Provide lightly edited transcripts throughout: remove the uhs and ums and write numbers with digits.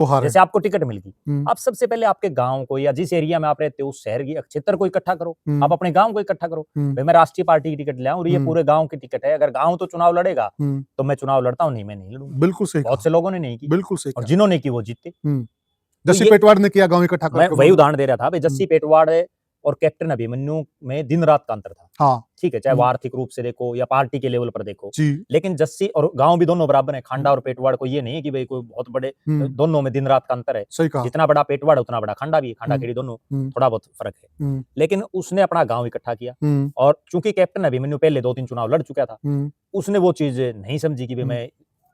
जैसे आपको टिकट मिल गई, आप सबसे पहले आपके गांव को या जिस एरिया में आप रहते हो उस शहर की क्षेत्र को इकट्ठा करो, आप अपने गांव को इकट्ठा करो। भाई मैं राष्ट्रीय पार्टी की टिकट ले आऊं और ये पूरे गांव की टिकट है, अगर गांव तो चुनाव लड़ेगा तो मैं चुनाव लड़ता हूं, नहीं मैं नहीं लड़ूंगा। बिल्कुल सही, बहुत से लोगों ने नहीं की, बिल्कुल सही, और जिन्होंने की वो जीते। जस्सी पेटवाड़ ने किया गांव इकट्ठा करके। मैं वही उदाहरण दे रहा था भाई, जस्सी पेटवाड़ और कैप्टन अभिमन्यु में दिन रात का अंतर था। हाँ, ठीक है, चाहे वो आर्थिक रूप से देखो या पार्टी के लेवल पर देखो, जी। लेकिन जस्सी और गांव भी दोनों बराबर है। खांडा और पेटवाड़ को ये नहीं है कि भाई कोई बहुत बड़े, दोनों में दिन रात का अंतर है। सही कहा। जितना बड़ा पेटवाड़ उतना बड़ा खांडा भी है, खांडा खेड़ी दोनों थोड़ा बहुत फर्क है। लेकिन उसने अपना गांव इकट्ठा किया, और चूंकि कैप्टन अभिमन्यु पहले 2-3 चुनाव लड़ चुका था, उसने वो चीज नहीं समझी कि मैं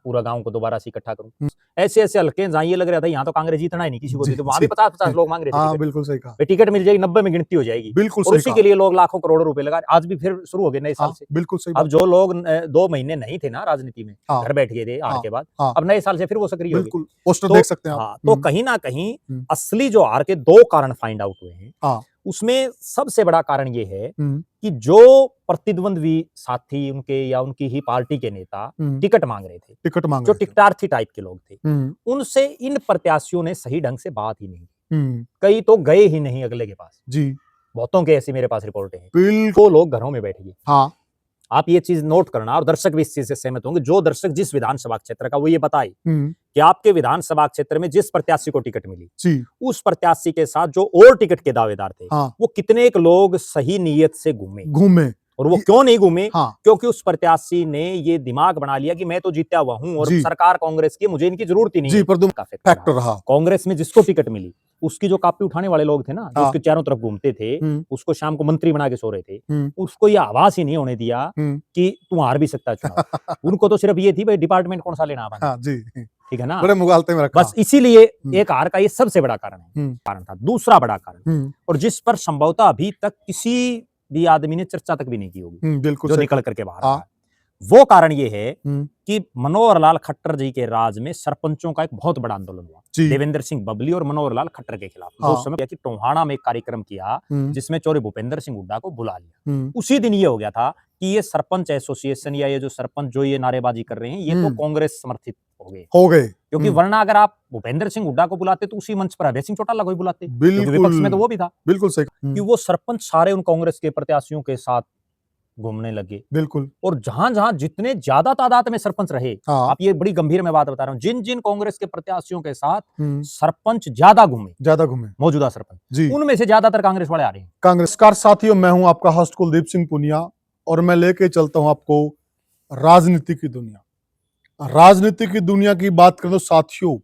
पूरा गांव को दोबारा से इकट्ठा करूं। ऐसे ऐसे हल्के जहां ये लग रहा था यहाँ तो कांग्रेस जीतना ही नहीं किसी को, तो वहां भी 50-50 लोग मांग रहे थे। हाँ, बिल्कुल सही कहा। टिकट मिल जाएगी, 90 में गिनती हो जाएगी, बिल्कुल और उसी के लिए लोग लाखों करोड़ों रुपए लगा। आज भी फिर शुरू हो गए नए साल से। बिल्कुल सही। अब जो लोग 2 महीने नहीं थे ना राजनीति में, घर बैठ गए थे हार के बाद, अब नए साल से फिर वो सक्रिय हो गए। पोस्टर देख सकते हैं आप। तो कहीं ना कहीं असली जो हार के 2 कारण फाइंड आउट हुए हैं, उसमें सबसे बड़ा कारण ये है कि जो प्रतिद्वंद्वी साथी उनके या उनकी ही पार्टी के नेता टिकट मांग रहे थे, जो टिकटार्थी टाइप के लोग थे, उनसे इन प्रत्याशियों ने सही ढंग से बात ही नहीं की। कई तो गए ही नहीं अगले के पास जी। बहुतों के ऐसी मेरे पास रिपोर्टें हैं, वो लोग घरों में बैठ गए। हाँ, आप ये चीज नोट करना, और दर्शक भी इस चीज से सहमत होंगे, जो दर्शक जिस विधानसभा क्षेत्र का, वो ये बताए कि आपके विधानसभा क्षेत्र में जिस प्रत्याशी को टिकट मिली, उस प्रत्याशी के साथ जो और टिकट के दावेदार थे, वो कितने एक लोग सही नीयत से घूमे। और वो क्यों नहीं घूमे? क्योंकि उस प्रत्याशी ने ये दिमाग बना लिया कि मैं तो जीता हुआ हूं और सरकार कांग्रेस की, मुझे इनकी जरूरत ही नहीं है। फैक्टर रहा। कांग्रेस में जिसको टिकट मिली, उसकी जो कापी उठाने वाले लोग थे ना, जो उसके चारों तरफ घूमते थे, उसको शाम को मंत्री बना के सो रहे थे, उसको ये आवाज ही नहीं होने दिया कि तू हार भी सकता है चुनाव। उनको तो सिर्फ ये थी भाई डिपार्टमेंट कौन सा लेना है, ठीक है ना, बड़े मुगालते में रखा। बस इसीलिए एक हार का ये सबसे बड़ा कारण था। दूसरा बड़ा कारण, और जिस पर संभवतः अभी तक किसी भी आदमी ने चर्चा तक भी नहीं की होगी, जो निकल करके बाहर आया, वो कारण ये है कि मनोहर लाल खट्टर जी के राज में सरपंचों का एक बहुत बड़ा आंदोलन हुआ, देवेंद्र सिंह बबली और मनोहर लाल खट्टर के खिलाफ। उस समय कि टोहाना में एक कार्यक्रम किया जिसमें चौधरी भूपेंद्र सिंह हुड्डा को बुला लिया। उसी दिन ये हो गया था कि ये सरपंच एसोसिएशन या ये जो सरपंच जो ये नारेबाजी कर रहे हैं, ये तो कांग्रेस समर्थित हो गए। क्योंकि वरना अगर आप भूपेंद्र सिंह हुड्डा को बुलाते तो उसी मंच पर अभय सिंह चौटाला को ही बुलाते, क्योंकि विपक्ष में तो वो भी था। बिल्कुल सही। कि वो सरपंच सारे उन कांग्रेस के प्रत्याशियों के साथ घूमने लगे। बिल्कुल। और जहां जहां जितने ज्यादा तादाद में सरपंच रहे, आप ये बड़ी गंभीर में बात बता रहा हूं, जिन जिन कांग्रेस के प्रत्याशियों के साथ सरपंच ज्यादा घूमे मौजूदा सरपंच, उनमें से ज्यादातर कांग्रेस वाले आ रहे हैं। कांग्रेसकार साथियों, मैं हूं आपका होस्ट कुलदीप सिंह पुनिया, और मैं लेके चलता हूं आपको राजनीति की दुनिया। राजनीति की दुनिया की बात करें तो साथियों,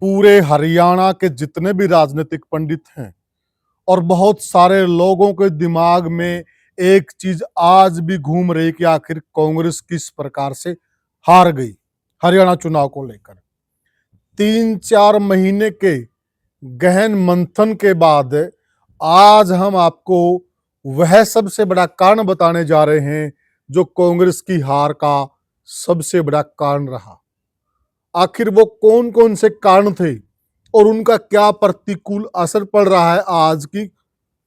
पूरे हरियाणा के जितने भी राजनीतिक पंडित हैं और बहुत सारे लोगों के दिमाग में एक चीज आज भी घूम रही कि आखिर कांग्रेस किस प्रकार से हार गई हरियाणा चुनाव को लेकर। 3-4 महीने के गहन मंथन के बाद आज हम आपको वह सबसे बड़ा कारण बताने जा रहे हैं जो कांग्रेस की हार का सबसे बड़ा कारण रहा। आखिर वो कौन कौन से कारण थे और उनका क्या प्रतिकूल असर पड़ रहा है आज की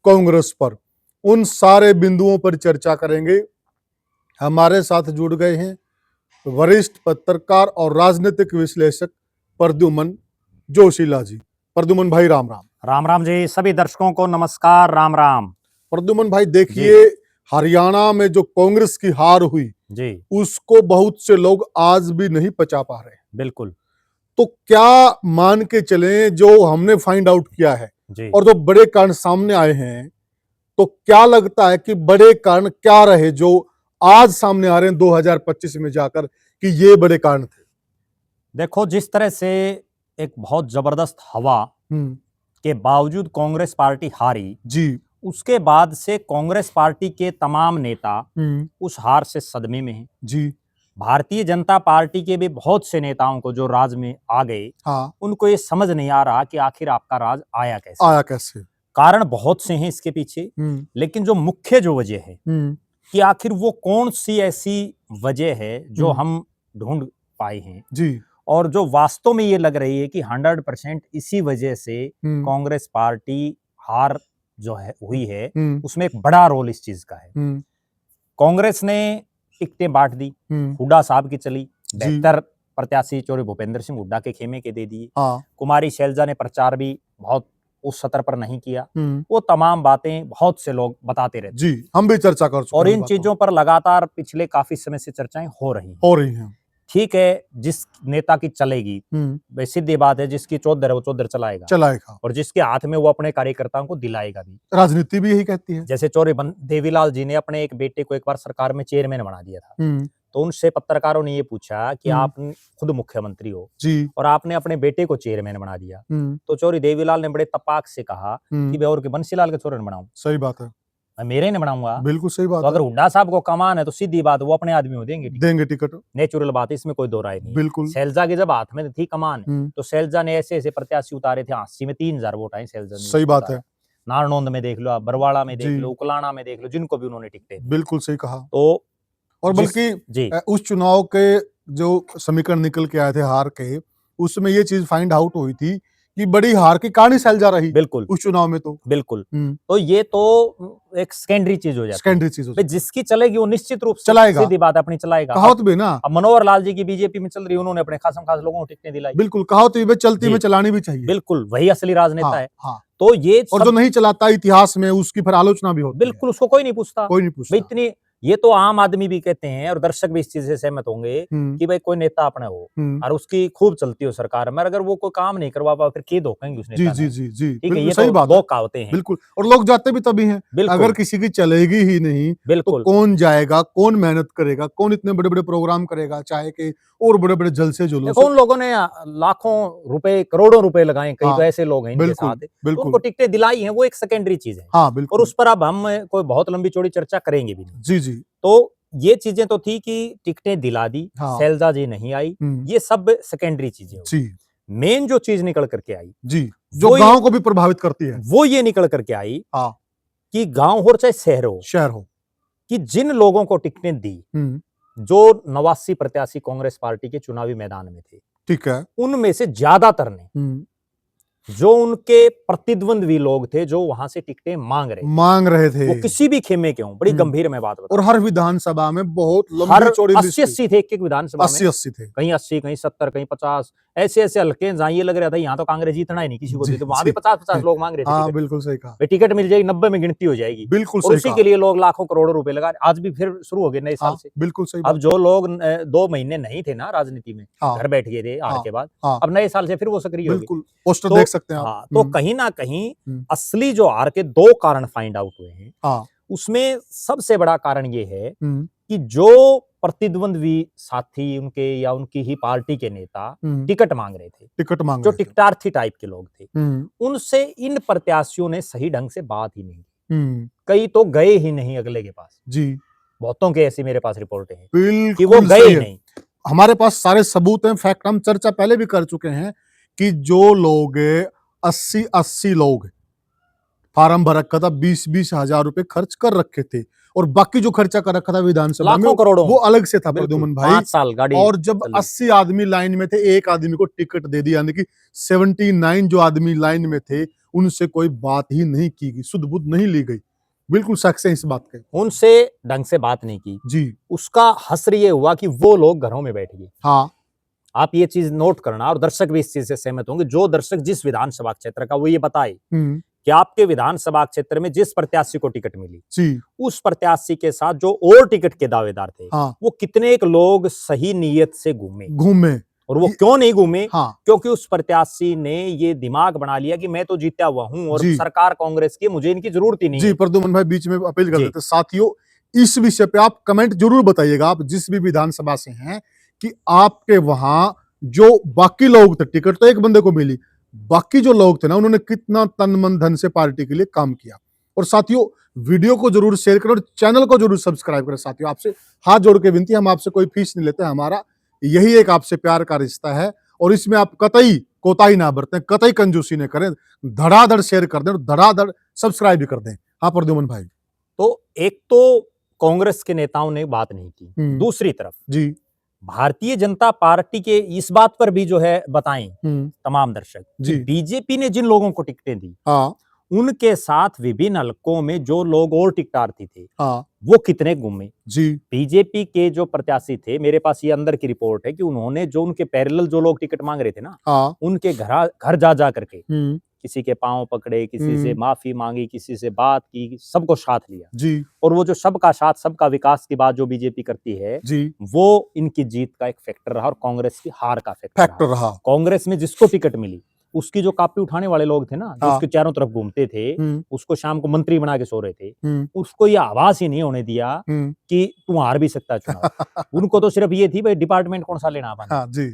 कांग्रेस पर, उन सारे बिंदुओं पर चर्चा करेंगे। हमारे साथ जुड़ गए हैं वरिष्ठ पत्रकार और राजनीतिक विश्लेषक प्रद्युमन जोशीला जी। प्रद्युमन भाई राम राम। राम राम जी, सभी दर्शकों को नमस्कार, राम राम। प्रद्युमन भाई, देखिए हरियाणा में जो कांग्रेस की हार हुई जी, उसको बहुत से लोग आज भी नहीं पचा पा रहे। बिल्कुल। तो क्या मान के चले जो हमने फाइंड आउट किया है और जो बड़े कारण सामने आए हैं, तो क्या लगता है कि बड़े कारण क्या रहे जो आज सामने आ रहे हैं 2025 में जाकर कि ये बड़े कारण थे? देखो, जिस तरह से एक बहुत जबरदस्त हवा के बावजूद कांग्रेस पार्टी हारी जी, उसके बाद से कांग्रेस पार्टी के तमाम नेता उस हार से सदमे में हैं जी। भारतीय जनता पार्टी के भी बहुत से नेताओं को जो राज में आ गए, उनको ये समझ नहीं आ रहा कि आखिर आपका राज आया कैसे। कारण बहुत से हैं इसके पीछे, लेकिन जो मुख्य जो वजह है कि आखिर वो कौन सी ऐसी वजह है जो हम ढूंढ पाए हैं जी, और जो वास्तव में ये लग रही है कि 100% इसी वजह से कांग्रेस पार्टी हार जो है हुई है, उसमें एक बड़ा रोल इस चीज का है। कांग्रेस ने टिकटें बांट दी, हुड्डा साहब की चली, 72 प्रत्याशी चौधरी भूपेंद्र सिंह हुड्डा के खेमे के दे दिए। हाँ कुमारी शैलजा ने प्रचार भी बहुत उस सतर पर नहीं किया। वो तमाम बातें बहुत से लोग बताते रहते जी, हम भी चर्चा कर चुके और हैं इन बातों चीजों पर लगातार पिछले काफी समय से चर्चाएं हो रही हैं। ठीक है, जिस नेता की चलेगी, भाई सीधी बात है, जिसकी चौधर है वो चौधर चलाएगा और जिसके हाथ में वो अपने कार्यकर्ताओं को दिलाएगा भी। राजनीति भी यही कहती है। जैसे चौधरी देवीलाल जी ने अपने एक बेटे को एक बार सरकार में चेयरमैन बना दिया था, तो उनसे पत्रकारों ने ये पूछा कि आप खुद मुख्यमंत्री हो जी और आपने अपने बेटे को चेयरमैन बना दिया, तो चौधरी देवीलाल ने बड़े तपाक से कहा कि मैं और के बंसीलाल के चौरन बनाऊं। सही बात है, मैं मेरे ने बनाऊंगा। बिल्कुल सही बात तो अगर है। हुड्डा साहब को कमान है तो सीधी बात वो अपने आदमी को देंगे टिकट। नेचुरल बात है, इसमें कोई दो राय नहीं। बिल्कुल। शैलजा के जब हाथ में थी कमान तो शैलजा ने ऐसे ऐसे प्रत्याशी उतारे थे, 80 में 3000 वोट आए शैलजा ने। सही बात है। नारनौंद में देख लो, आप बरवाड़ा में देख लो, उकलाना में देख लो, जिनको भी उन्होंने टिकटे दी। बिल्कुल सही कहा। तो और बल्कि उस चुनाव के जो समीकरण निकल के आए थे हार के, उसमें ये चीज फाइंड आउट हुई थी कि बड़ी हार की कहानी शैलजा रही। बिल्कुल उस चुनाव में तो बिल्कुल। तो ये तो एक सेकेंडरी चीज हो जाती है। जिसकी चलेगी वो निश्चित रूप से चलाएगा, सीधी बात अपनी चलाएगा। कहावत भी ना, अब मनोहर लाल जी की बीजेपी में चल रही है, उन्होंने अपने खास लोगों को टिकटें दिलाई। बिल्कुल, कहावत भी चलती में चलानी भी चाहिए। बिल्कुल, वही असली राजनेता है। हाँ। तो ये और जो नहीं चलाता इतिहास में उसकी फिर आलोचना भी होती है। बिल्कुल, उसको कोई नहीं पूछता। भाई इतनी ये तो आम आदमी भी कहते हैं और दर्शक भी इस चीज से सहमत होंगे कि भाई कोई नेता अपने हो और उसकी खूब चलती हो सरकार में, अगर वो कोई काम नहीं करवा पाए फिर के धोखेंगे उस नेता जी जी जी जी, ठीक है, ये सही बात, दो कहावतें हैं। बिल्कुल, और लोग जाते भी तभी हैं। अगर किसी की चलेगी ही नहीं तो कौन जाएगा, कौन मेहनत करेगा, कौन इतने बड़े बड़े प्रोग्राम करेगा, चाहे के और बड़े बड़े जलसे जुलूस। उन लोगों ने लाखों रुपए करोड़ों रुपए लगाए, कई तो ऐसे लोग हैं इनके साथ, उनको टिकटें दिलाई हैं, वो एक सेकेंडरी चीज है। और उस पर अब हम कोई बहुत लंबी चौड़ी चर्चा करेंगे भी नहीं। जी जी। तो ये चीजें तो थी कि टिकटें दिला दी, शैलजा जी नहीं आई, ये सब सेकेंडरी चीजें जी। मेन जो चीज निकल करके आई जी, जो गांव को भी प्रभावित करती है, वो ये निकल करके आई कि गांव हो चाहे शहर हो, कि जिन लोगों को टिकटें दी, जो 89 प्रत्याशी कांग्रेस पार्टी के चुनावी मैदान में थे, ठीक है, उनमें से ज्यादातर ने जो उनके प्रतिद्वंद्वी लोग थे, जो वहां से टिकटें मांग रहे थे, वो किसी भी खेमे के हों, बड़ी गंभीर में बात बता। और हर विधानसभा में बहुत लंबी चौड़ी 80 थे, एक विधानसभा में 80 थे, कहीं 80, कहीं 70, कहीं 50, ऐसे ऐसे हल्के जहां ये लग रहा था यहाँ तो कांग्रेस जीतना ही नहीं किसी को, तो वहां भी 50-50 लोग मांग रहे थे। हाँ, बिल्कुल सही कहा। टिकट मिल जाएगी, 90 में गिनती हो जाएगी, बिल्कुल सही। उसी के लिए लोग लाखों करोड़ों रुपए लगा, आज भी फिर शुरू हो गए नए साल से। बिल्कुल सही। अब जो लोग 2 महीने नहीं थे ना राजनीति में, घर बैठ गए थे हार के बाद, अब नए साल से फिर वो सक्रिय हो गए। पोस्टर देख सकते हैं आप। तो कहीं ना कहीं असली जो हार के 2 कारण फाइंड आउट हुए हैं, उसमें सबसे बड़ा कारण ये है कि जो प्रतिद्वंद्वी साथी उनके या उनकी ही पार्टी के नेता टिकट मांग रहे थे, जो टिकटार्थी टाइप के लोग थे, उनसे इन प्रत्याशियों ने सही ढंग से बात ही नहीं की। कई तो गए ही नहीं अगले के पास जी, बहुतों के ऐसी मेरे पास रिपोर्टें हैं कि वो गए ही नहीं। हमारे पास सारे सबूत हैं, फैक्ट हम चर्चा पहले भी कर चुके हैं कि जो लोग 80 लोग फार्म भर रखा था, 20-20 हजार रुपए खर्च कर रखे थे, और बाकी जो खर्चा कर रखा था विधानसभा में वो अलग से था प्रद्युमन भाई। 5 साल गाड़ी, और जब 80 आदमी लाइन में थे, एक आदमी को टिकट दे दी, यानी कि 79 जो आदमी लाइन में थे उनसे कोई बात ही नहीं की गई, सुध बुध नहीं ली गई। बिल्कुल सच है इस बात के, उनसे ढंग से बात नहीं की जी। उसका हसर ये हुआ कि वो लोग घरों में बैठ गए। हाँ, आप ये चीज नोट करना, और दर्शक भी इस चीज से सहमत होंगे, जो दर्शक जिस विधानसभा क्षेत्र का, वो ये बताए कि आपके विधानसभा क्षेत्र में जिस प्रत्याशी को टिकट मिली जी, उस प्रत्याशी के साथ जो और टिकट के दावेदार थे, वो कितने एक लोग सही नीयत से घूमे, और वो क्यों नहीं घूमे? क्योंकि उस प्रत्याशी ने ये दिमाग बना लिया कि मैं तो जीता हुआ हूं और सरकार कांग्रेस की, मुझे इनकी जरूरत ही नहीं जी। प्रद्युमन भाई बीच में अपील कर देते, साथियों इस विषय पे आप कमेंट जरूर बताइएगा, आप जिस भी विधानसभा से हैं, कि आपके वहां जो बाकी लोग थे, टिकट तो एक बंदे को मिली, बाकी जो लोग थे ना, उन्होंने कितना तन मन धन से पार्टी के लिए काम किया। और साथियों वीडियो को जरूर शेयर करें और चैनल को जरूर सब्सक्राइब करें। साथियों आपसे हाथ जोड़ के विनती, हम आपसे कोई फीस नहीं लेते, हमारा यही एक आपसे प्यार का रिश्ता है, और इसमें आप कतई कोताही ना बरतें, कतई कंजूसी न करें, धड़ाधड़ शेयर कर दें और धड़ाधड़ सब्सक्राइब भी कर दें। हाँ प्रद्युमन भाई, तो एक तो कांग्रेस के नेताओं ने बात नहीं की, दूसरी तरफ जी भारतीय जनता पार्टी के इस बात पर भी जो है बताएं तमाम दर्शक, बीजेपी ने जिन लोगों को टिकटें दी, उनके साथ विभिन्न हलकों में जो लोग और टिकटार्थी थे, हाँ वो कितने घूमे। जी बीजेपी के जो प्रत्याशी थे, मेरे पास ये अंदर की रिपोर्ट है कि उन्होंने जो उनके पैरेलल जो लोग टिकट मांग रहे थे ना, हाँ उनके घर जा जा करके किसी के पांव पकड़े, किसी से माफी मांगी, किसी से बात की, सबको साथ लिया जी और वो जो सबका साथ सबका विकास की बात जो बीजेपी करती है, जी वो इनकी जीत का एक फैक्टर रहा और कांग्रेस की हार का फैक्टर रहा। कांग्रेस में जिसको टिकट मिली उसकी जो कापी उठाने वाले लोग थे ना, जो हाँ। उसके चारों तरफ घूमते थे, उसको शाम को मंत्री बना के सो रहे थे, उसको ये आवाज ही नहीं होने दिया कि तू हार भी सकता है चुनाव। उनको तो सिर्फ ये थी भाई डिपार्टमेंट कौन सा लेना अपन। हाँ जी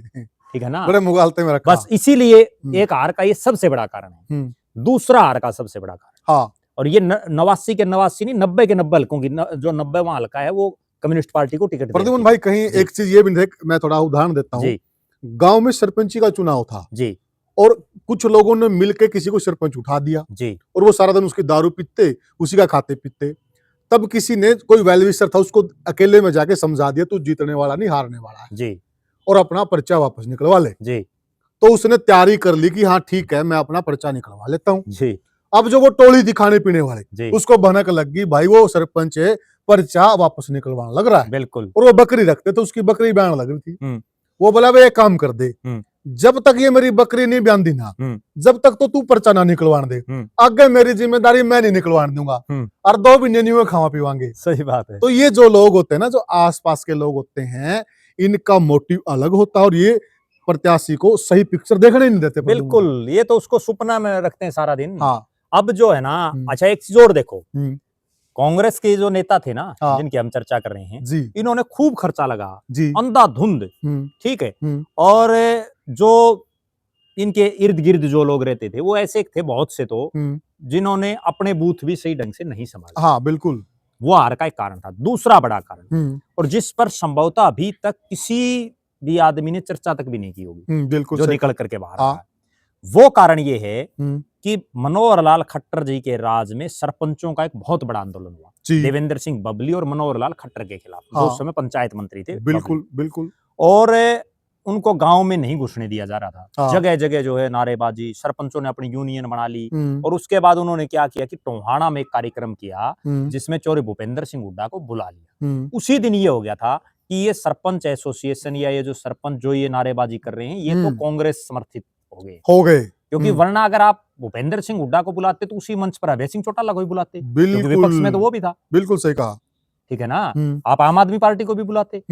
ठीक है ना, बड़े मुगालते में रखा। बस इसीलिए एक हार का ये सबसे बड़ा कारण है। दूसरा हार का सबसे बड़ा कारण, हाँ और ये 89 के 89 नहीं 90 के 90 हल्कों की जो 90 वहां हल्का है वो कम्युनिस्ट पार्टी को टिकट प्रद्युमन भाई कहीं एक चीज ये भी देख, मैं थोड़ा उदाहरण देता हूँ। गांव में सरपंची का चुनाव था जी, और कुछ लोगों ने मिलकर किसी को सरपंच उठा दिया जी, और वो सारा दिन उसकी दारू पीते, उसी का खाते पीते। तब किसी ने, कोई वेलविशर था, उसको अकेले में जाके समझा दिया तू जीतने वाला नहीं हारने वाला है जी, और अपना पर्चा वापस निकलवा ले। जी, तो उसने तैयारी कर ली कि हाँ ठीक है मैं अपना पर्चा निकलवा लेता हूँ जी। अब जो वो टोली थी खाने पीने वाले, जी, उसको भनक लग गई भाई वो सरपंच है, पर्चा वापस निकलवाने लग रहा है। बिल्कुल। और वो बकरी रखते तो उसकी बकरी ब्यान लग रही थी। वो बोला भाई एक काम कर दे, जब तक ये मेरी बकरी नहीं ब्यान दी ना, जब तक तो तू पर्चा ना निकलवाने दे, आगे मेरी जिम्मेदारी मैं नहीं निकलवाने दूंगा और 2 महीने नहीं खावा पीवांगे। सही बात है। तो ये जो लोग होते हैं ना, जो आसपास के लोग होते हैं, इनका मोटिव अलग होता है और ये प्रत्याशी को सही पिक्चर देखने नहीं देते। बिल्कुल, ये तो उसको सुपना में रखते हैं सारा दिन। हाँ अब जो है ना, अच्छा एक चीज और देखो, कांग्रेस के जो नेता थे ना, जिनकी हम चर्चा कर रहे हैं, इन्होंने खूब खर्चा लगा, अंधाधुंध, ठीक है, और जो इनके इर्द गिर्द जो लोग रहते थे वो ऐसे थे बहुत से, तो जिन्होंने अपने बूथ भी सही ढंग से नहीं संभाला। हाँ बिल्कुल, वो हार का एक कारण था। दूसरा बड़ा कारण, और जिस पर संभवतः अभी तक किसी भी आदमी ने चर्चा तक भी नहीं की होगी, बिल्कुल जो निकल करके बाहर आ, वो कारण ये है कि मनोहर लाल खट्टर जी के राज में सरपंचों का एक बहुत बड़ा आंदोलन हुआ, देवेंद्र सिंह बबली और मनोहर लाल खट्टर के खिलाफ, जो उस समय पंचायत मंत्री थे। बिल्कुल बिल्कुल। और उनको गांव में नहीं घुसने दिया जा रहा था, जगह जगह जो है नारेबाजी, सरपंचों ने अपनी यूनियन बना ली। और उसके बाद उन्होंने क्या किया कि टोहाना में एक कार्यक्रम किया जिसमें चौधरी भूपेंद्र सिंह हुड्डा को बुला लिया। उसी दिन ये हो गया था कि ये सरपंच एसोसिएशन या ये जो सरपंच जो ये नारेबाजी कर रहे हैं, ये तो कांग्रेस समर्थित हो गए। क्योंकि वरना अगर आप भूपेंद्र सिंह हुड्डा को बुलाते तो उसी मंच पर अभय सिंह चौटाला को भी बुलाते, क्योंकि विपक्ष में तो वो भी था। बिल्कुल सही कहा, ठीक है ना। आप आम आदमी पार्टी को भी बुलाते,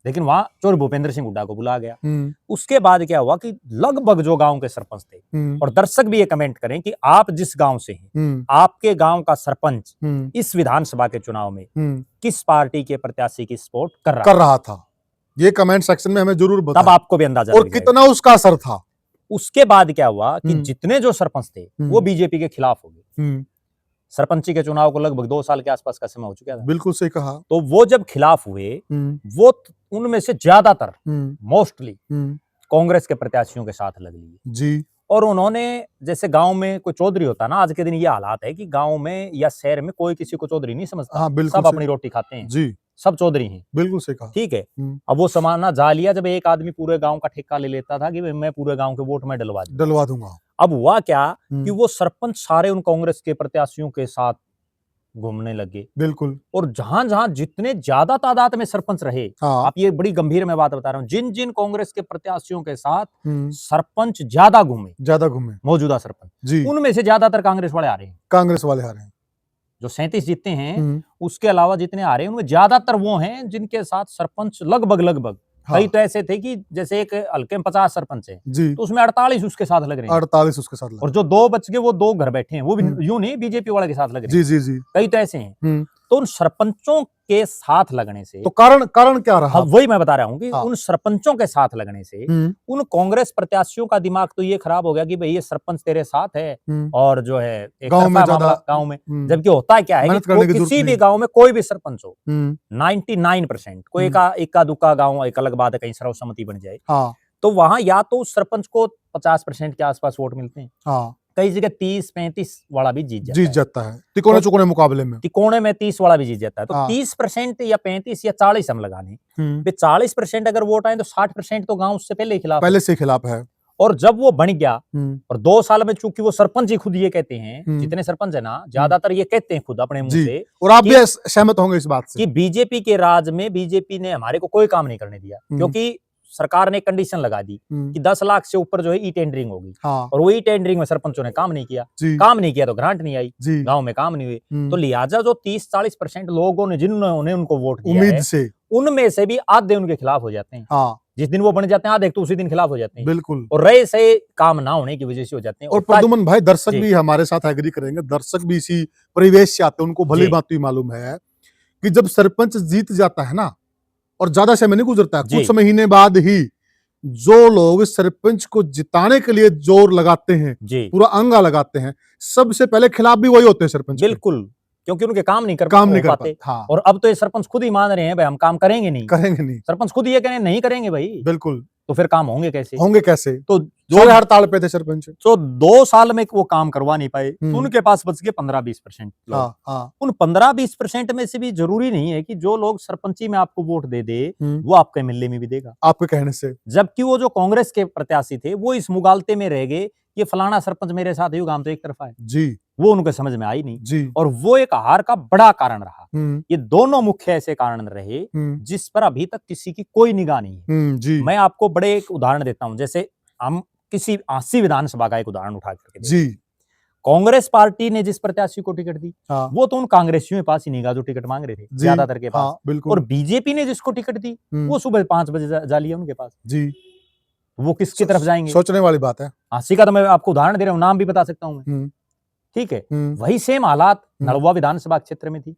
लेकिन वहां चौधरी भूपेंद्र सिंह हुड्डा को बुला गया। उसके बाद क्या हुआ कि लगभग जो गांव के सरपंच थे, और दर्शक भी ये कमेंट करें कि आप जिस गांव से हैं, आपके गांव का सरपंच इस विधानसभा के चुनाव में किस पार्टी के प्रत्याशी की सपोर्ट कर रहा था, ये कमेंट सेक्शन में हमें जरूर बताएं, तब आपको भी अंदाजा और कितना उसका असर था। उसके बाद क्या हुआ कि जितने जो सरपंच थे वो बीजेपी के खिलाफ हो गए। सरपंची के चुनाव को लगभग 2 साल के आसपास का समय हो चुका था। बिल्कुल सही कहा। तो वो जब खिलाफ हुए, वो उनमें से ज्यादातर मोस्टली कांग्रेस के प्रत्याशियों के साथ लग लिए जी। और उन्होंने, जैसे गांव में कोई चौधरी होता ना, आज के दिन ये हालात है कि गांव में या शहर में कोई किसी को चौधरी नहीं समझता। हाँ, सब अपनी रोटी खाते हैं जी, सब चौधरी हैं। बिल्कुल सही कहा। ठीक है। अब वो समाना जा लिया जब एक आदमी पूरे गांव का ठेका ले लेता था कि मैं पूरे गांव के वोट में डलवा दूंगा। अब हुआ क्या कि वो सरपंच सारे उन कांग्रेस के प्रत्याशियों के साथ घूमने लगे। बिल्कुल। और जहां जहां जितने ज्यादा तादाद में सरपंच रहे, आप ये बड़ी गंभीर मैं बात बता रहा हूं, जिन जिन कांग्रेस के प्रत्याशियों के साथ सरपंच ज्यादा घूमे मौजूदा सरपंच, उनमें से ज्यादातर कांग्रेस वाले आ रहे हैं। जो 37 जीतते हैं, उसके अलावा जितने आ रहे हैं उनमें ज्यादातर वो हैं जिनके साथ सरपंच लगभग कई तो ऐसे थे कि जैसे एक हल्के में 50 सरपंच हैं, तो उसमें 48 उसके साथ लग रहे हैं। 48 उसके साथ लग रहे हैं। और जो 2 बच गए वो 2 घर बैठे हैं, वो भी यूं नहीं बीजेपी वाले के साथ लग रहे हैं। जी। कई तो ऐसे हैं। तो उन सरपंचों के साथ लगने से, तो कारण क्या रहा? वही मैं बता रहा हूं कि उन सरपंचों के साथ लगने से उन कांग्रेस प्रत्याशियों का दिमाग तो ये खराब हो गया कि भाई ये सरपंच तेरे साथ है और जो है एक गांव में, जबकि होता क्या है कि किसी भी गांव में कोई भी सरपंच हो, 99% कोई इक्का दुक्का गांव एक अलग बात है, कहीं सर्वसम्मति बन जाए, तो वहां या तो उस सरपंच को 50% के आसपास वोट मिलते हैं, कई जगह 30-35 वाला भी जीत जाता है। तिकोने चुकोने मुकाबले में, तिकोने में 30 वाला भी जीत जाता है। तो 30% या 35 या 40 हम लगा लें, 40% अगर वोट आए तो 60% तो गांव उससे पहले ही खिलाफ है। और जब वो बन गया और 2 साल में, चूंकि वो सरपंच ही खुद ये कहते हैं, जितने सरपंच है ना ज्यादातर ये कहते हैं खुद अपने मुंह जी, से, और आप भी सहमत होंगे इस बात से कि बीजेपी के राज में बीजेपी ने हमारे को कोई काम नहीं करने दिया, क्योंकि सरकार ने कंडीशन लगा दी कि 10 लाख से ऊपर जो है ई टेंडरिंग होगी। हाँ, और वो ई टेंडरिंग में सरपंचों ने काम नहीं किया, काम नहीं किया तो ग्रांट नहीं आई, गांव में काम नहीं हुए। तो लिहाजा जो 30-40% लोगों ने जिन्होंने उनको वोट दिया उम्मीद है, से उनमें से भी आधे उनके खिलाफ हो जाते हैं। हाँ, जिस दिन वो बन जाते हैं आधे तो उसी दिन खिलाफ हो जाते हैं, बिल्कुल। और रहे सही काम ना होने की वजह से हो जाते हैं। और प्रद्युमन भाई, दर्शक भी हमारे साथ एग्री करेंगे, दर्शक भी इसी परिवेश से आते हैं, उनको भली बात मालूम है कि जब सरपंच जीत जाता है ना, और ज्यादा समय नहीं गुजरता है, कुछ महीने बाद ही जो लोग सरपंच को जिताने के लिए जोर लगाते हैं, पूरा अंगा लगाते हैं, सबसे पहले खिलाफ भी वही होते हैं सरपंच। बिल्कुल, क्योंकि उनके काम नहीं कर पाते। हाँ। और अब तो ये सरपंच खुद ही मान रहे हैं भाई हम काम करेंगे नहीं। सरपंच खुद ये कह रहे हैं नहीं करेंगे भाई। बिल्कुल। तो फिर काम होंगे कैसे? तो जो हड़ताल पे थे सरपंच, तो 2 साल में वो काम करवा नहीं पाए, तो उनके पास बच गए 15-20% लोग। उन 15-20% में से भी जरूरी नहीं है कि जो लोग सरपंची में आपको वोट दे दे वो आपके मिलने में भी देगा, आपके कहने से। जबकि वो जो कांग्रेस के प्रत्याशी थे वो इस मुगालते में रह गए, ये फलाना सरपंच मेरे साथ है, काम तो एक तरफा है जी, वो उनके समझ में आई नहीं जी। और वो एक हार का बड़ा कारण रहा। ये दोनों मुख्य ऐसे कारण रहे जिस पर अभी तक किसी की कोई निगाह नहीं है। जी। मैं आपको बड़े एक उदाहरण देता हूं, जैसे हम किसी 80 विधानसभा का एक उदाहरण उठा करके जी। कांग्रेस पार्टी ने जिस प्रत्याशी को टिकट दी, वो तो उन कांग्रेसियों के पास ही निगाह जो टिकट मांग रहे थे ज्यादातर के पास। और बीजेपी ने जिसको टिकट दी वो सुबह 5 बजे जा लिया उनके पास जी। वो किसकी तरफ जाएंगे? सोचने वाली बात है। 80 का तो मैं आपको उदाहरण दे रहा हूँ, नाम भी बता सकता हूँ मैं, ठीक है। वही सेम हालात नलवा विधानसभा क्षेत्र में थी,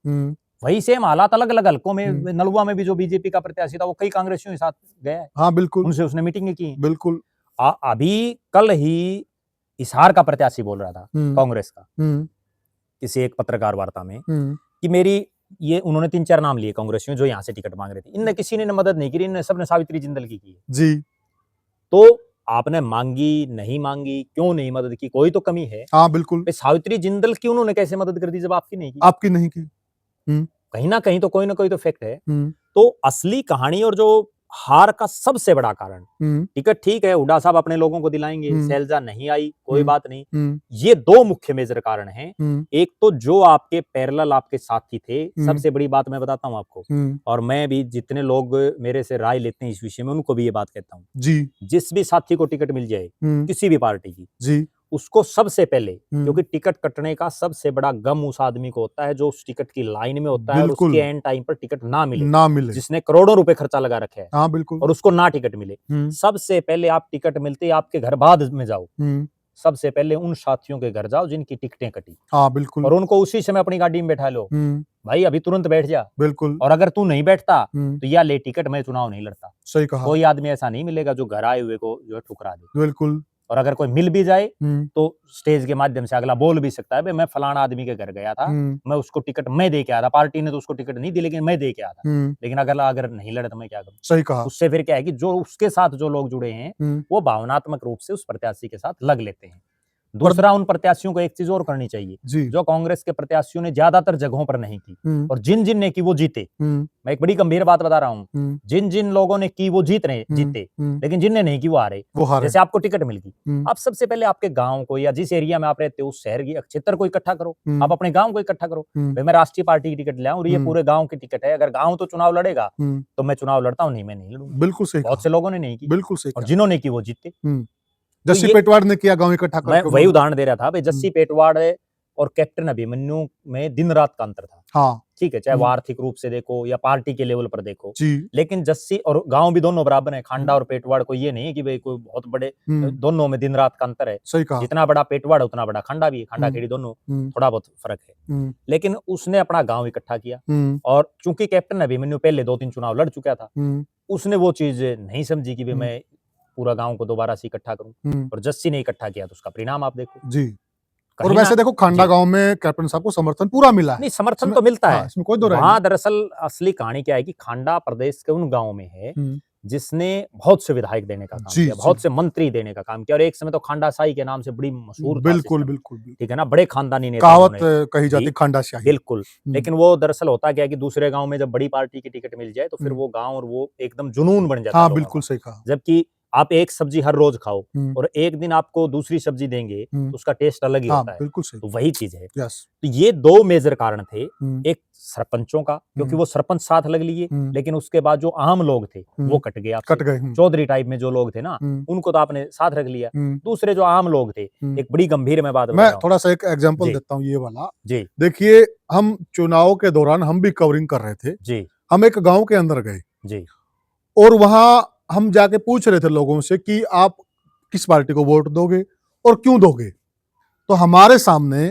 वही सेम हालात अलग अलग हलकों में। नलवा में भी जो बीजेपी का प्रत्याशी था वो कई कांग्रेसियों के साथ गया है। हाँ बिल्कुल, उनसे उसने मीटिंग की। बिल्कुल। अभी कल ही हिसार का प्रत्याशी बोल रहा था कांग्रेस का किसी एक पत्रकार वार्ता में कि मेरी ये, उन्होंने 3-4 नाम लिए कांग्रेसियों जो यहाँ से टिकट मांग रहे थे, इनने किसी ने मदद नहीं की, इनने सबने सावित्री जिंदल की है जी। तो आपने मांगी नहीं मांगी, क्यों नहीं मदद की, कोई तो कमी है। हाँ बिल्कुल। सावित्री जिंदल की उन्होंने कैसे मदद कर दी जब आपकी नहीं की? आपकी नहीं की। कहीं ना कहीं तो कोई ना कोई तो फैक्ट है। तो असली कहानी और जो हार का सबसे बड़ा कारण, टिकट ठीक है हुड्डा साहब अपने लोगों को दिलाएंगे, शैलजा नहीं आई कोई बात नहीं, ये 2 मुख्य मेजर कारण हैं। एक तो जो आपके पैरेलल आपके साथी थे, सबसे बड़ी बात मैं बताता हूं आपको, और मैं भी जितने लोग मेरे से राय लेते हैं इस विषय में उनको भी ये बात कहता हूं जी, जिस भी साथी को टिकट मिल जाए किसी भी पार्टी की जी, उसको सबसे पहले, क्योंकि टिकट कटने का सबसे बड़ा गम उस आदमी को होता है जो उस टिकट की लाइन में होता है और उसके एंड टाइम पर टिकट ना मिले, जिसने करोड़ों रुपए खर्चा लगा रखा है। हाँ बिल्कुल। और उसको ना टिकट मिले, सबसे पहले आप टिकट मिलते आपके घर बाद में जाओ, सबसे पहले उन साथियों के घर जाओ जिनकी टिकटें कटी। हाँ बिल्कुल। और उनको उसी समय अपनी गाड़ी में बैठा लो, भाई अभी तुरंत बैठ जा। बिल्कुल। और अगर तू नहीं बैठता तो या ले टिकट, मैं चुनाव नहीं लड़ता। सही कहा। कोई आदमी ऐसा नहीं मिलेगा जो घर आए हुए को जो है ठुकरा दे। बिल्कुल। और अगर कोई मिल भी जाए तो स्टेज के माध्यम से अगला बोल भी सकता है भाई मैं फलाना आदमी के घर गया था, मैं उसको टिकट मैं दे के आया था, पार्टी ने तो उसको टिकट नहीं दी लेकिन मैं दे के आया था, लेकिन अगर नहीं लड़े तो मैं क्या करूं। सही कहा। उससे फिर क्या है कि जो उसके साथ जो लोग जुड़े हैं वो भावनात्मक रूप से उस प्रत्याशी के साथ लग लेते हैं। दूसरा, उन प्रत्याशियों को एक चीज और करनी चाहिए जो कांग्रेस के प्रत्याशियों ने ज्यादातर जगहों पर नहीं की, और जिन जिन ने की वो जीते। मैं एक बड़ी गंभीर बात बता रहा हूँ, जिन जिन लोगों ने की वो जीते, लेकिन जिनने नहीं की वो हारे। जैसे आपको टिकट मिल गई, आप सबसे पहले आपके गांव को या जिस एरिया में आप रहते हो उस शहर की क्षेत्र को इकट्ठा करो, आप अपने गांव को इकट्ठा करो। भाई मैं राष्ट्रीय पार्टी की टिकट ले आऊं और ये पूरे गांव की टिकट है, अगर गांव तो चुनाव लड़ेगा तो मैं चुनाव लड़ता हूँ, नहीं मैं नहीं लड़ूंगा। बिल्कुल सही। बहुत से लोगों ने नहीं की, बिल्कुल सही, और जिन्होंने की वो जीते। जस्सी पेटवाड़ ने किया गांव इकट्ठा कर, मैं वही उदाहरण दे रहा था भाई, जस्सी पेटवाड़ और कैप्टन अभिमन्यु में दिन रात का अंतर था। हाँ ठीक है, चाहे वो आर्थिक रूप से देखो या पार्टी के लेवल पर देखो जी, लेकिन जस्सी और गांव भी दोनों बराबर है। खांडा और पेटवाड़ को ये नहीं कि भाई कोई बहुत बड़े, दोनों में दिन रात का अंतर है। सही कहा। जितना बड़ा पेटवाड़ उतना बड़ा खांडा भी है, खांडा खेड़ी दोनों थोड़ा बहुत फर्क है, लेकिन उसने अपना गांव इकट्ठा किया। और चूंकि कैप्टन अभिमन्यु पहले 2-3 चुनाव लड़ चुका था, उसने वो चीज नहीं समझी कि मैं पूरा गांव को दोबारा से इकट्ठा करूं, और जस्सी ने इकट्ठा किया तो उसका परिणाम आप देखो जी। और वैसे देखो खांडा गांव में कैप्टन साहब को समर्थन पूरा मिला है। नहीं, समर्थन तो मिलता है, इसमें कोई दो राय नहीं। वहां दरअसल असली कहानी क्या है कि खांडा प्रदेश के उन गांवों में है जिसने बहुत से विधायक देने का काम किया, बहुत से मंत्री देने का काम किया, और एक समय तो खांडा शाही के नाम से बड़ी मशहूर, बिल्कुल बिल्कुल ठीक है ना, बड़े खानदानी नेता, कहावत कही जाती खांडा शाही, बिल्कुल। लेकिन वो दरअसल होता क्या है कि दूसरे गांव में जब बड़ी पार्टी की टिकट मिल जाए तो फिर वो गांव और वो एकदम जुनून बन जाता है। हाँ बिल्कुल सही कहा। जबकि आप एक सब्जी हर रोज खाओ और एक दिन आपको दूसरी सब्जी देंगे तो उसका टेस्ट अलग ही होता है। बिल्कुल सही। तो वही चीज है। यस। तो ये दो मेजर कारण थे, एक सरपंचों का, क्योंकि वो सरपंच साथ लग लिए, लेकिन उसके बाद जो आम लोग थे वो कट गए आपसे। कट गए। चौधरी टाइप में जो लोग थे ना, उनको तो आपने साथ रख लिया। दूसरे जो आम लोग थे, एक बड़ी गंभीर मैं बात बता रहा हूं। थोड़ा सा एक एग्जांपल जी। देता हूं ये वाला। जी देखिए, हम चुनाव के दौरान हम भी कवरिंग कर रहे थे। जी हम एक गांव के अंदर गए जी और वहां हम जाके पूछ रहे थे लोगों से कि आप किस पार्टी को वोट दोगे और क्यों दोगे। तो हमारे सामने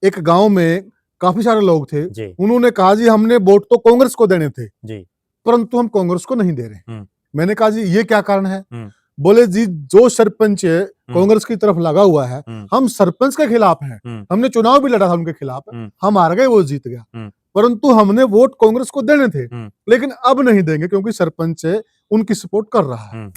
एक गांव में काफी सारे लोग थे, जी उन्होंने कहा जी हमने वोट तो कांग्रेस को देने थे, जी परंतु हम कांग्रेस को नहीं दे रहे। मैंने कहा जी ये क्या कारण है। बोले जी जो सरपंच कांग्रेस की तरफ लगा हुआ है, हम सरपंच के खिलाफ हैं, हमने चुनाव भी लड़ा था उनके खिलाफ, हम हार गए, वो जीत गया, परंतु हमने वोट कांग्रेस को देने थे, लेकिन अब नहीं देंगे क्योंकि सरपंच उनकी सपोर्ट कर रहा है।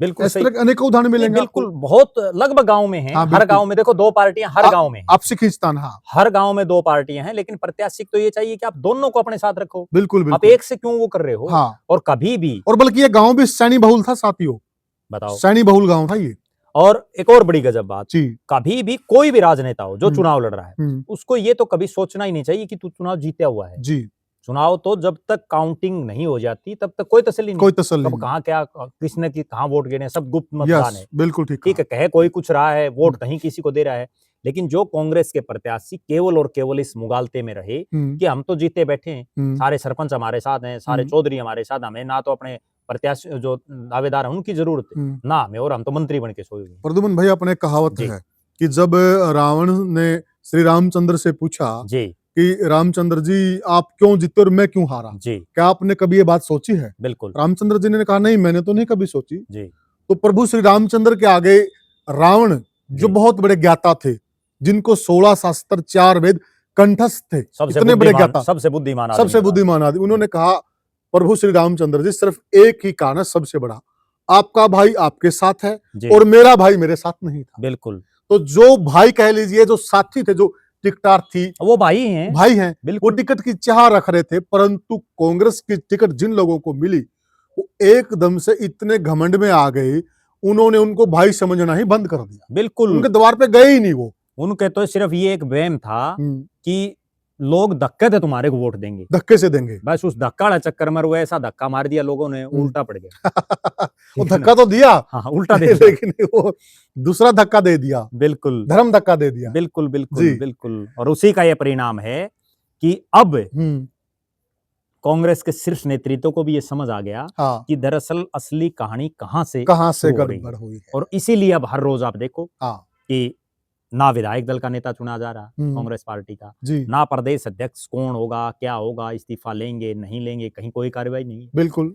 बिल्कुल इस तरह के अनेकों उदाहरण मिलेंगे बिल्कुल आपको। बहुत लगभग गांव में है। हाँ, हर गांव में देखो दो पार्टियां, हर गांव में आपसी खींचतान। हाँ, हर गांव में दो पार्टियां हैं, लेकिन प्रत्याशी तो ये चाहिए कि आप दोनों को अपने साथ रखो। बिल्कुल आप बिल्कुल। एक से क्यों वो कर रहे हो। हाँ, और कभी भी, और बल्कि ये गांव भी सैनी बहुल था साथियों, बताओ, सैनी बहुल गांव था ये। और एक और बड़ी गजब बात, जी, कभी भी कोई भी राजनेता हो जो चुनाव लड़ रहा है, उसको ये तो कभी सोचना ही नहीं चाहिए कि तू चुनाव जीता हुआ है। जी, चुनाव तो जब तक काउंटिंग नहीं हो जाती तब तक कोई तसल्ली नहीं, कोई तसल्ली कब नहीं। कहां क्या किसने की कहां वोट गिने, सब गुप्त मतदान है। बिल्कुल ठीक ठीक है, कहे कोई कुछ रहा है, वोट कहीं किसी को दे रहा है, लेकिन जो कांग्रेस के प्रत्याशी केवल और केवल इस मुगालते में रहे कि हम तो जीते बैठे हैं, सारे सरपंच हमारे साथ हैं, सारे चौधरी हमारे साथ, हमें ना तो अपने प्रत्याशी जो दावेदार हैं उनकी जरूरत है, ना हमें, और हम तो मंत्री बन के सोए हुए हैं। प्रद्युमन भाई, अपने कहावत है कि जब रावण ने श्री रामचंद्र से पूछा जी कि रामचंद्र जी आप क्यों जीते और मैं क्यों हारा, जी, क्या आपने कभी ये बात सोची है। बिल्कुल। रामचंद्र जी ने कहा नहीं, मैंने तो नहीं कभी सोची। जी, तो प्रभु श्री रामचंद्र के आगे रावण, जो बहुत बड़े ज्ञाता थे, जिनको 16 शास्त्र 4 वेद कंठस्थ थे, इतने बड़े ज्ञाता, सबसे बुद्धिमान आदमी, उन्होंने कहा प्रभु श्री रामचंद्र जी सिर्फ एक ही कारण है सबसे बड़ा, आपका भाई आपके साथ है और मेरा भाई मेरे साथ नहीं था। बिल्कुल। तो जो भाई कह लीजिए, जो साथी थे, जो टिकटार थी, वो भाई हैं, वो टिकट की चाह रख रहे थे, परंतु कांग्रेस की टिकट जिन लोगों को मिली वो एकदम से इतने घमंड में आ गए, उन्होंने उनको भाई समझना ही बंद कर दिया। बिल्कुल, उनके द्वार पे गए ही नहीं वो। उनके तो सिर्फ ये एक वहम था कि लोग धक्के से तुम्हारे को वोट देंगे, धक्के से देंगे, बस उस धक्का वाला चक्कर में वो ऐसा धक्का मार दिया लोगों ने, उल्टा पड़ गया। वो धक्का तो दिया, हाँ, उल्टा दे दिया, लेकिन वो दूसरा धक्का दे दिया, बिल्कुल धर्म धक्का दे दिया। बिल्कुल बिल्कुल बिल्कुल। और उसी का यह परिणाम है कि अब कांग्रेस के शीर्ष नेतृत्व को भी ये समझ आ गया कि दरअसल असली कहानी कहां से गड़बड़ हुई है। और इसीलिए अब हर रोज आप देखो कि ना विधायक दल का नेता चुना जा रहा कांग्रेस पार्टी का, ना प्रदेश अध्यक्ष कौन होगा, क्या होगा, इस्तीफा लेंगे नहीं लेंगे, कहीं कोई कार्रवाई नहीं। बिल्कुल।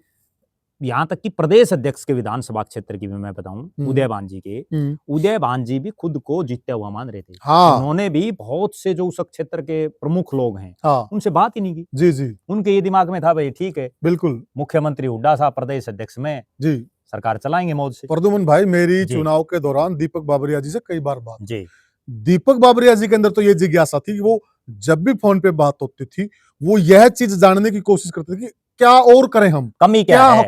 यहाँ तक कि प्रदेश अध्यक्ष के विधानसभा क्षेत्र की भी मैं बताऊं, उदयभान जी के, उदयभान जी भी खुद को जीता हुआ मान रहे थे। उन्होंने भी बहुत से जो उस क्षेत्र के प्रमुख लोग हैं उनसे बात ही नहीं की। जी जी, उनके ये दिमाग में था भाई ठीक है, बिल्कुल, मुख्यमंत्री हुड्डा साहब प्रदेश अध्यक्ष में जी सरकार चलाएंगे मौज से। प्रद्युमन भाई, मेरी चुनाव के दौरान दीपक बाबरिया जी से कई बार बात जी। दीपक बाबरिया जी के अंदर तो ये जिज्ञासा थी कि वो जब भी फोन पे बात होती थी, वो यह चीज जानने की कोशिश करते थे कि क्या और करें हम, कमी क्या है,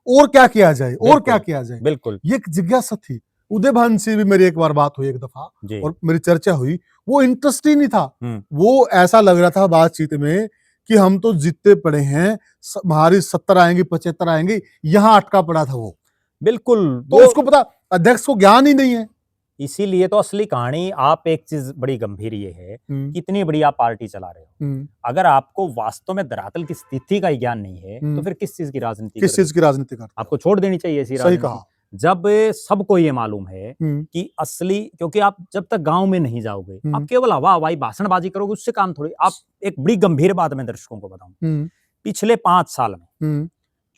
और क्या किया जाए, और क्या किया जाए। बिल्कुल, ये एक जिज्ञासा थी। उदयभान से भी मेरी एक बार बात हुई एक दफा और मेरी चर्चा हुई, वो इंटरेस्ट ही नहीं था, वो ऐसा लग रहा था बातचीत में कि हम तो जीतते पड़े हैं, हमारी 70 आएंगी 75 आएंगी, यहाँ अटका पड़ा था वो। बिल्कुल, तो उसको पता अध्यक्ष को ज्ञान ही नहीं है। इसीलिए तो असली कहानी, आप एक चीज बड़ी गंभीर ये है कि इतनी बड़ी आप पार्टी चला रहे हो, अगर आपको वास्तव में धरातल की स्थिति का ज्ञान नहीं है तो फिर किस चीज की राजनीति, आपको छोड़ देनी चाहिए ऐसी राजनीति। सही कहा। जब सबको ये मालूम है कि असली, क्योंकि आप जब तक गांव में नहीं जाओगे, आप केवल हवा हवाई भाषणबाजी करोगे, उससे काम थोड़ी। आप एक बड़ी गंभीर बात मैं दर्शकों को बताऊं, पिछले 5 साल में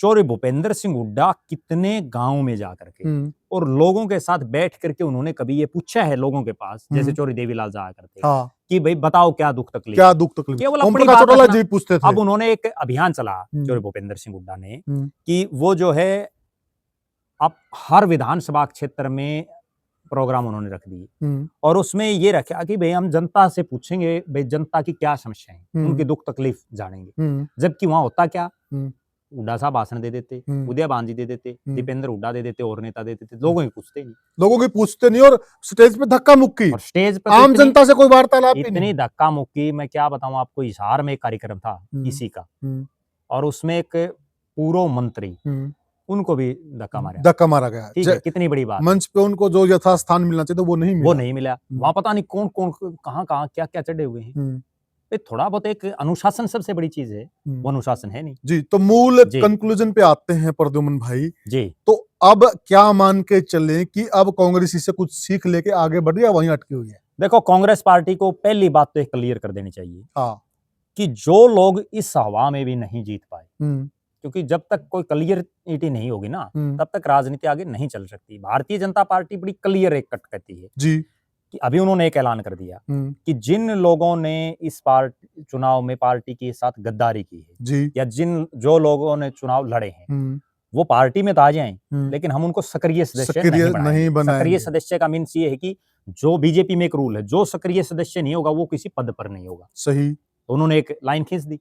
चौधरी भूपेंद्र सिंह हुड्डा कितने गांव में जाकर के और लोगों के साथ बैठ करके उन्होंने कभी ये पूछा है लोगों के पास, जैसे चौधरी देवीलाल जाया करते कि भाई बताओ क्या दुख तकलीफ, केवल अपनी बात जी पूछते थे। अब उन्होंने एक अभियान चला चौधरी भूपेंद्र सिंह हुड्डा ने कि वो जो है अब हर विधानसभा क्षेत्र में प्रोग्राम उन्होंने रख दिए और उसमें ये रखा कि भाई हम जनता से पूछेंगे भाई जनता की क्या समस्या है, उनकी दुख तकलीफ जानेंगे। जबकि वहां होता क्या, हुड्डा साहब भाषण दे देते, उदय भांजी दे देते, दीपेंद्र हुड्डा दे देते, और नेता दे देते, लोगों की पूछते नहीं, लोगों की पूछते नहीं, और स्टेज पे धक्का मुक्की, और स्टेज पे आम जनता से कोई वार्तालाप ही इतनी नहीं। धक्का मुक्की, मैं क्या बताऊं आपको, हिसार में एक कार्यक्रम था इसी का, और उसमें एक पूर्व मंत्री, उनको भी धक्का मारा गया। ठीक है, कितनी बड़ी बात, मंच पे उनको जो यथास्थान मिलना चाहिए वो नहीं मिला। वहां पता नहीं कौन कौन कहां कहां क्या क्या चढ़े हुए हैं। थोड़ा बहुत एक अनुशासन सबसे बड़ी चीज है, वो अनुशासन है नहीं जी। तो मूल कंक्लूजन पे आते हैं प्रद्युमन भाई जी। तो अब क्या मान के चले कि अब कांग्रेस इससे कुछ सीख लेके आगे बढ़ रही है, वहीं अटकी हुई है? देखो, कांग्रेस पार्टी को पहली बात तो क्लियर कर देनी चाहिए कि जो लोग इस हवा में भी नहीं जीत पाए, क्योंकि जब तक कोई क्लियरिटी नहीं होगी ना, तब तक राजनीति आगे नहीं चल सकती। भारतीय जनता पार्टी बड़ी क्लियर एक कट कहती है जी कि अभी उन्होंने एक ऐलान कर दिया कि जिन लोगों ने इस चुनाव में पार्टी के साथ गद्दारी की है जी, या जो लोगों ने चुनाव लड़े हैं, वो पार्टी में तो आ जाएं, लेकिन हम उनको सक्रिय सदस्य नहीं बनाएंगे। सक्रिय सदस्य का मीन्स ये है कि जो बीजेपी में एक रूल है, जो सक्रिय सदस्य नहीं होगा वो किसी पद पर नहीं होगा। सही। तो उन्होंने एक लाइन खींच दी।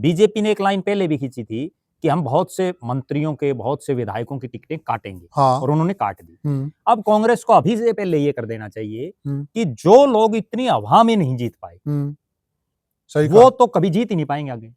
बीजेपी ने एक लाइन पहले भी खींची थी कि हम बहुत से मंत्रियों के, बहुत से विधायकों की टिकटें काटेंगे, और उन्होंने काट दी। अब कांग्रेस को अभी से पहले ये कर देना चाहिए कि जो लोग इतनी हवा में नहीं जीत पाए, वो तो कभी जीत ही नहीं पाएंगे आगे।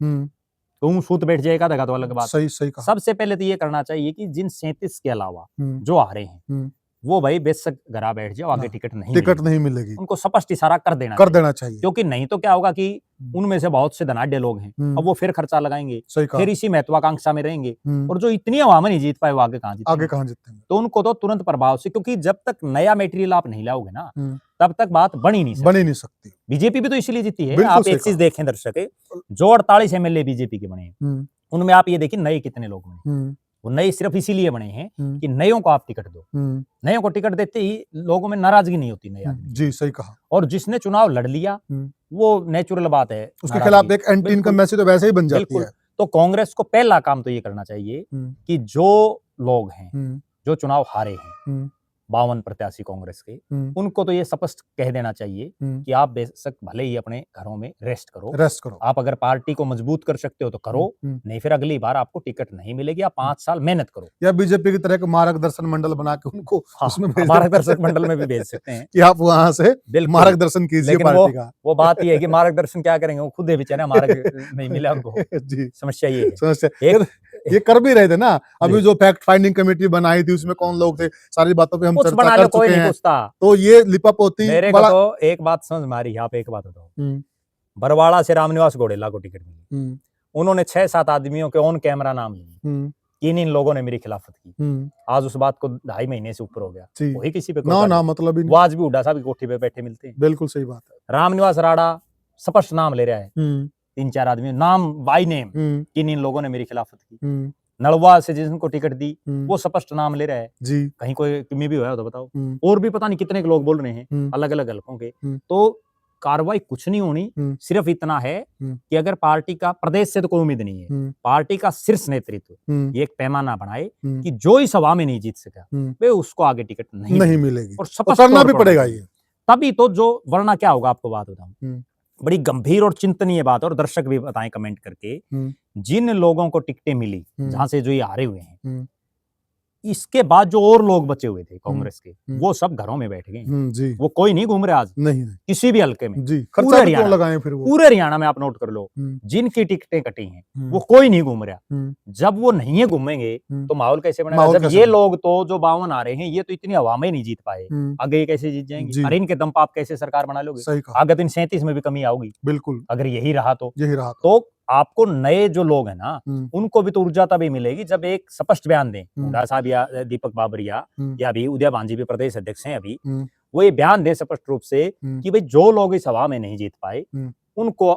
तुम सूत बैठ जाएगा दगा तो अलग बात। सही कहा। सबसे पहले तो ये करना चाहिए कि जिन 37 के अलावा जो आ रहे हैं, वो भाई बेशक घरा बैठ जाओ, आगे टिकट नहीं मिलेगी। उनको स्पष्ट इशारा कर देना चाहिए, क्योंकि नहीं तो क्या होगा कि उनमें से बहुत से धनाढ्य लोग हैं, अब वो फिर खर्चा लगाएंगे, फिर इसी महत्वाकांक्षा में रहेंगे, और जो इतनी हवा में नहीं जीत पाए वो आगे कहां जीतेंगे। तो उनको तो तुरंत प्रभाव से, क्योंकि जब तक नया मेटेरियल आप नहीं लाओगे ना, तब तक बात बन ही नहीं सकती। बीजेपी भी तो इसीलिए जीती है। आप एक चीज देखें दर्शक, जो 48 MLA बीजेपी के बने हैं, उनमें आप ये देखिए नए कितने लोग बने। वो नए सिर्फ इसीलिए बने हैं कि नयों को आप टिकट दो। नयों को टिकट देते ही लोगों में नाराजगी नहीं होती नए आदमी। जी, सही कहा। और जिसने चुनाव लड़ लिया, वो नेचुरल बात है, उसके खिलाफ एक एंटी इनकम्बेंसी तो वैसे ही बन जाती है। तो कांग्रेस को पहला काम तो ये करना चाहिए कि जो लोग हैं, जो चुनाव हारे हैं, 52 प्रत्याशी कांग्रेस के, उनको तो ये स्पष्ट कह देना चाहिए कि आप बेशक भले ही अपने घरों में रेस्ट करो। आप अगर पार्टी को मजबूत कर सकते हो तो करो, नहीं फिर अगली बार आपको टिकट नहीं मिलेगी। आप 5 साल मेहनत करो, या बीजेपी की तरह के मार्गदर्शन मंडल बना के उनको उसमें मार्गदर्शक मंडल में भी भेज सकते हैं कि आप वहां से मार्गदर्शन कीजिए पार्टी का। वो बात ये है कि मार्गदर्शन क्या करेंगे, वो खुद बेचारे मार्ग नहीं मिला उनको। जी, समस्या ये है। ये कर भी रहे थे ना, अभी जो फैक्ट फाइंडिंग कमेटी बनाई थी उसमें कौन लोग थे, सारी बातों पे हम चर्चा कर चुके हैं। तो ये लिपापोती मेरे को तो एक बात समझ में आ रही है, आप एक बात बताओ। बरवाड़ा से रामनिवास घोडेला को टिकट मिली, उन्होंने 6-7 आदमियों के ऑन कैमरा नाम लिए, इन लोगों ने मेरी खिलाफत की। आज उस बात को 2.5 महीने से ऊपर हो गया, वही किसी पे ना मतलब ही नहीं। वो आज भी हुड्डा साहब की कोठी पे बैठे मिलते हैं। बिल्कुल सही बात है। रामनिवास राणा स्पष्ट नाम ले रहा है, 3-4 आदमी नाम बाय नेम, इन लोगों ने मेरी खिलाफत की। नलवा से जिनको टिकट दी, वो स्पष्ट नाम ले रहा है जी। कहीं कोई में भी हुआ तो बताओ। और भी पता नहीं कितने लोग बोल रहे हैं अलग अलग हलकों के। तो कार्रवाई कुछ नहीं होनी, सिर्फ इतना है कि अगर पार्टी का, प्रदेश से तो कोई उम्मीद नहीं है, पार्टी का शीर्ष नेतृत्व ये एक पैमाना बनाए कि जो इस सभा में नहीं जीत सका वे उसको आगे टिकट नहीं मिलेगी, और स्पष्ट करना भी पड़ेगा ये। तभी तो जो, वरना क्या होगा आपको बात बताऊं, बड़ी गंभीर और चिंतनीय बात, और दर्शक भी बताएं कमेंट करके, जिन लोगों को टिकटें मिली जहां से जो ये हारे हुए हैं, इसके बाद जो और लोग बचे हुए थे कांग्रेस के, वो सब घरों में बैठ गए। वो कोई नहीं घूम रहे आज नहीं किसी भी हलके में जी। पूरे हरियाणा में आप नोट कर लो, जिनकी टिकटें कटी हैं वो कोई नहीं घूम रहा। जब वो नहीं घूमेंगे तो माहौल कैसे बनेगा? जब ये लोग तो जो 52 आ रहे हैं, ये तो इतनी हवा में नहीं जीत पाए, आगे कैसे जीत जाएंगे? अरे इनके दम पर आप कैसे सरकार बना लोगे? आगे तो इन 37 में भी कमी आओगी। बिल्कुल, अगर यही रहा तो आपको नए जो लोग हैं ना, उनको भी तो ऊर्जा तभी मिलेगी जब एक स्पष्ट बयान दें। हुड्डा साहब या दीपक बाबरिया या अभी उदय भांजी भी प्रदेश अध्यक्ष हैं अभी, वो ये बयान दें स्पष्ट रूप से कि भाई जो लोग इस सभा में नहीं जीत पाए उनको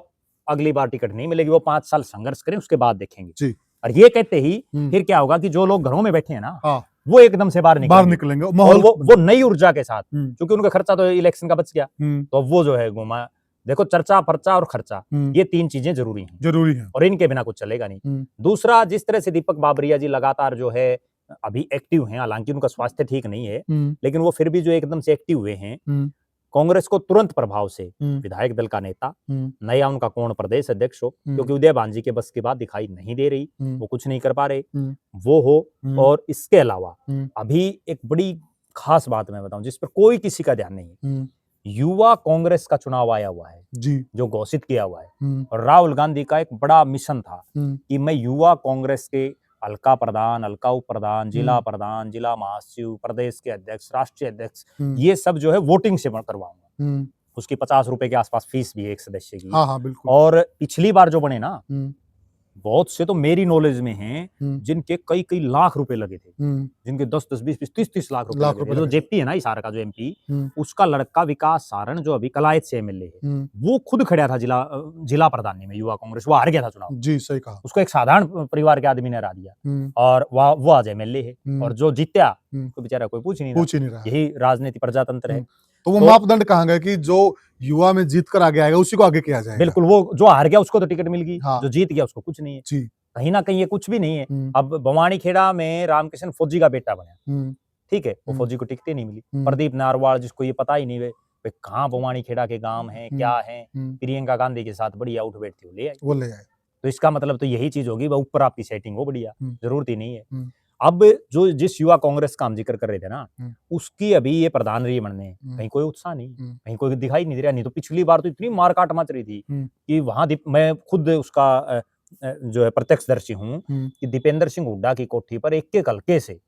अगली बार टिकट नहीं मिलेगी, वो 5 साल संघर्ष करें, उसके बाद देखेंगे। और ये कहते ही फिर क्या होगा कि जो लोग घरों में बैठे हैं ना, वो एकदम से बाहर निकलेंगे, और वो नई ऊर्जा के साथ, क्योंकि उनका खर्चा तो इलेक्शन का बच गया, तो वो जो है घुमा। देखो, चर्चा, पर्चा और खर्चा, ये 3 चीजें जरूरी हैं, और इनके बिना कुछ चलेगा नहीं। दूसरा, जिस तरह से दीपक बाबरिया जी लगातार जो है अभी एक्टिव हैं, हालांकि उनका स्वास्थ्य ठीक नहीं है, लेकिन वो फिर भी जो एकदम से एक्टिव हुए हैं, कांग्रेस को तुरंत प्रभाव से विधायक दल का नेता, नया उनका कोण प्रदेश अध्यक्ष हो, क्योंकि उदय भांजी के बस की बात दिखाई नहीं दे रही, वो कुछ नहीं कर पा रहे, वो हो। और इसके अलावा अभी एक बड़ी खास बात मैं बताऊं जिस पर कोई किसी का ध्यान नहीं है, युवा कांग्रेस का चुनाव आया हुआ है जी, जो घोषित किया हुआ है। और राहुल गांधी का एक बड़ा मिशन था कि मैं युवा कांग्रेस के हल्का प्रधान, हल्का उप प्रधान, जिला प्रधान, जिला महासचिव, प्रदेश के अध्यक्ष, राष्ट्रीय अध्यक्ष, ये सब जो है वोटिंग से करवाऊंगा। उसकी 50 रुपए के आसपास फीस भी है एक सदस्य की। हाँ, बिल्कुल। और पिछली बार जो बने ना, बहुत से तो मेरी नॉलेज में हैं जिनके कई कई लाख रुपए लगे थे, जिनके 10-10, 20-20, 30-30 लाख रुपए लगे थे। जो जेपी है ना हिसार का, जो एमपी, उसका लड़का विकास सारण जो अभी कलायत से एमएलए है, वो खुद खड़ा था जिला प्रधानी में युवा कांग्रेस। वो हार गया था चुनाव। जी, सही कहा। उसको एक साधारण परिवार के आदमी ने हरा दिया, और वो आज एमएलए है। और जो जीत्या तो बेचारा कोई पूछ ही नहीं रहा। यही राजनीति प्रजातंत्र है। तो वो मापदंड कहाँ गए कि जो युवा में जीत कर आगे आएगा उसी को आगे किया जाएगा? बिल्कुल, वो जो हार गया उसको तो टिकट मिल गई, हाँ। जो जीत गया उसको कुछ नहीं है। जी। कहीं ना कहीं ये कुछ भी नहीं है। अब भवानीखेड़ा में रामकिशन फौजी का बेटा बना, ठीक है, वो फौजी को टिकट नहीं मिली। प्रदीप नारवाल, जिसको ये पता ही नहीं है कहाँ भवानीखेड़ा के गांव है, क्या है, प्रियंका गांधी के साथ बढ़िया उठ बैठती वो ले आए। तो इसका मतलब तो यही चीज होगी, ऊपर आपकी सेटिंग हो बढ़िया, जरूरत ही नहीं है। अब जो जिस युवा कांग्रेस का हम जिक्र कर रहे थे ना, उसकी अभी ये प्रधान रही बनने, कहीं कोई उत्साह नहीं, कहीं कोई दिखाई नहीं दे रहा। नहीं तो पिछली बार तो इतनी मारकाट मच रही थी कि वहां मैं खुद उसका जो है प्रत्यक्षदर्शी हूं कि दीपेंद्र सिंह हुड्डा की कोठी पर एक हल्के से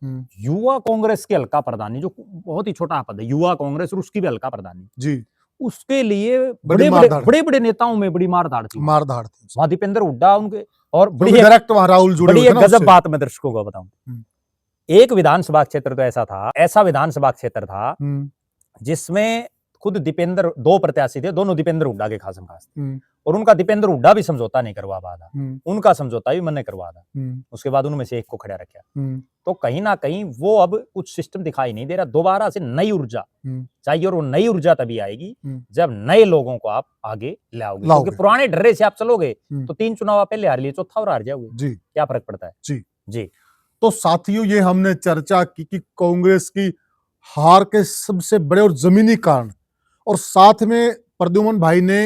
युवा कांग्रेस के हल्का प्रधानी, जो बहुत ही छोटा पद है, युवा कांग्रेस और उसकी भी हल्का प्रधानी जी, उसके लिए बड़े नेताओं में बड़ी मारधाड़ थी। वहां दीपेंद्र हुड्डा उनके, और बड़ी राहुल जुड़े हुए थे ना। गजब बात मैं दर्शकों को बताऊं, एक विधानसभा क्षेत्र तो ऐसा विधानसभा क्षेत्र था जिसमें खुद दीपेंद्र, 2 प्रत्याशी थे, दोनों दीपेंद्र हुड्डा के खासम खास थे, और उनका दीपेंद्र हुड्डा भी समझौता नहीं करवा पा था, उनका समझौता भी मन ने करवा था। उसके बाद उनमें से एक को खड़ा रखा। तो कहीं ना कहीं वो अब कुछ सिस्टम दिखाई नहीं दे रहा। दोबारा से नई ऊर्जा चाहिए, और वो नई ऊर्जा तभी आएगी जब नए लोगों को आप आगे लाओगे। क्योंकि पुराने ढर्रे से आप चलोगे तो 3 चुनाव आप पहले हार लिए, चौथा और हार जाओगे, क्या फर्क पड़ता है। जी। तो साथियों, ये हमने चर्चा की कि कांग्रेस की हार के सबसे बड़े और जमीनी कारण, और साथ में प्रद्युमन भाई ने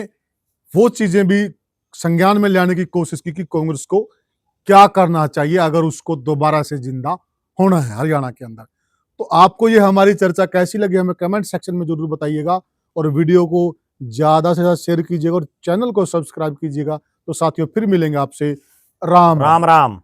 वो चीजें भी संज्ञान में लाने की कोशिश की कि कांग्रेस को क्या करना चाहिए अगर उसको दोबारा से जिंदा होना है हरियाणा के अंदर। तो आपको ये हमारी चर्चा कैसी लगी हमें कमेंट सेक्शन में जरूर बताइएगा, और वीडियो को ज्यादा से ज्यादा शेयर कीजिएगा और चैनल को सब्सक्राइब कीजिएगा। तो साथियों, फिर मिलेंगे आपसे। राम राम।